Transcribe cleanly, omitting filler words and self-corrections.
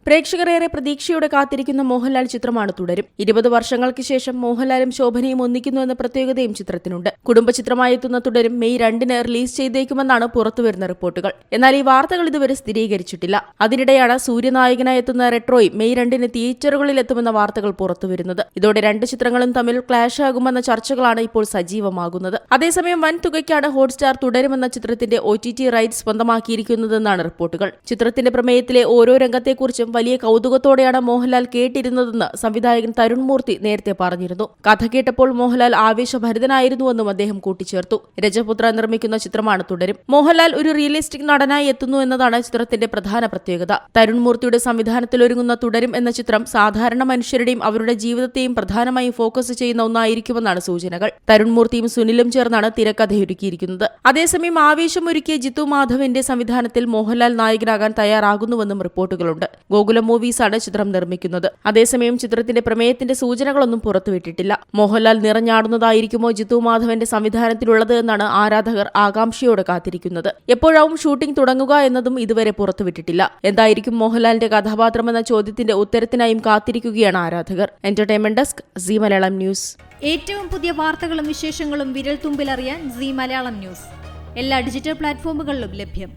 പ്രേക്ഷകരേറെ പ്രതീക്ഷയോടെ കാത്തിരിക്കുന്ന മോഹൻലാൽ ചിത്രമാണ് തുടരും. 20 വർഷങ്ങൾക്ക് ശേഷം മോഹൻലാലും ശോഭനയും ഒന്നിക്കുന്നുവെന്ന പ്രത്യേകതയും ചിത്രത്തിനുണ്ട്. കുടുംബ ചിത്രമായി എത്തുന്ന തുടരും മെയ് 2-ന് റിലീസ് ചെയ്തേക്കുമെന്നാണ് പുറത്തുവരുന്ന റിപ്പോർട്ടുകൾ. എന്നാൽ ഈ വാർത്തകൾ ഇതുവരെ സ്ഥിരീകരിച്ചിട്ടില്ല. അതിനിടെയാണ് സൂര്യനായകനായി എത്തുന്ന റെട്രോയ് മെയ് 2-ന് തിയേറ്ററുകളിൽ എത്തുമെന്ന വാർത്തകൾ പുറത്തുവരുന്നത്. ഇതോടെ രണ്ട് ചിത്രങ്ങളും തമ്മിൽ ക്ലാഷ് ആകുമെന്ന ചർച്ചകളാണ് ഇപ്പോൾ സജീവമാകുന്നത്. അതേസമയം വൻ തുകയ്ക്കാണ് ഹോട്ട്സ്റ്റാർ തുടരുമെന്ന ചിത്രത്തിന്റെ OTT റൈറ്റ്സ് സ്വന്തമാക്കിയിരിക്കുന്നതെന്നാണ് റിപ്പോർട്ടുകൾ. ചിത്രത്തിന്റെ പ്രമേയത്തിലെ ഓരോ രംഗത്തെക്കുറിച്ചും വലിയ കൗതുകത്തോടെയാണ് മോഹൻലാൽ കേട്ടിരുന്നതെന്ന് സംവിധായകൻ തരുൺ മൂർത്തി നേരത്തെ പറഞ്ഞിരുന്നു. കഥ കേട്ടപ്പോൾ മോഹൻലാൽ ആവേശഭരിതനായിരുന്നുവെന്നും അദ്ദേഹം കൂട്ടിച്ചേർത്തു. രജപുത്ര നിർമ്മിക്കുന്ന ചിത്രമാണ് തുടരും. മോഹൻലാൽ ഒരു റിയലിസ്റ്റിക് നടനായി എത്തുന്നു എന്നതാണ് ചിത്രത്തിന്റെ പ്രധാന പ്രത്യേകത. തരുൺ മൂർത്തിയുടെ സംവിധാനത്തിലൊരുങ്ങുന്ന തുടരും എന്ന ചിത്രം സാധാരണ മനുഷ്യരുടെയും അവരുടെ ജീവിതത്തെയും പ്രധാനമായും ഫോക്കസ് ചെയ്യുന്ന ഒന്നായിരിക്കുമെന്നാണ് സൂചനകൾ. തരുൺ മൂർത്തിയും സുനിലും ചേർന്നാണ് തിരക്കഥയൊരുക്കിയിരിക്കുന്നത്. അതേസമയം ആവേശമൊരുക്കിയ ജിത്തു മാധവന്റെ സംവിധാനത്തിൽ മോഹൻലാൽ നായകനാകാൻ തയ്യാറാകുന്നുവെന്നും റിപ്പോർട്ടുകളുണ്ട്. ഗോകുലം മൂവീസാണ് ചിത്രം നിർമ്മിക്കുന്നത്. അതേസമയം ചിത്രത്തിന്റെ പ്രമേയത്തിന്റെ സൂചനകളൊന്നും പുറത്തുവിട്ടിട്ടില്ല. മോഹൻലാൽ നിറഞ്ഞാടുന്നതായിരിക്കുമോ ജിത്തു മാധവന്റെ സംവിധാനത്തിലുള്ളത് എന്നാണ് ആരാധകർ ആകാംക്ഷയോടെ കാത്തിരിക്കുന്നത്. എപ്പോഴാവും ഷൂട്ടിംഗ് തുടങ്ങുക എന്നതും ഇതുവരെ പുറത്തുവിട്ടിട്ടില്ല. എന്തായിരിക്കും മോഹൻലാലിന്റെ കഥാപാത്രമെന്ന ചോദ്യത്തിന്റെ ഉത്തരത്തിനായും കാത്തിരിക്കുകയാണ് ആരാധകർ. Entertainment desk, Zee Malayalam news. ഏറ്റവും പുതിയ വാർത്തകളും വിശേഷങ്ങളും വിരൽ തുമ്പിലറിയാൻ സീ മലയാളം ന്യൂസ് എല്ലാ ഡിജിറ്റൽ പ്ലാറ്റ്ഫോമുകളിലും ലഭ്യം.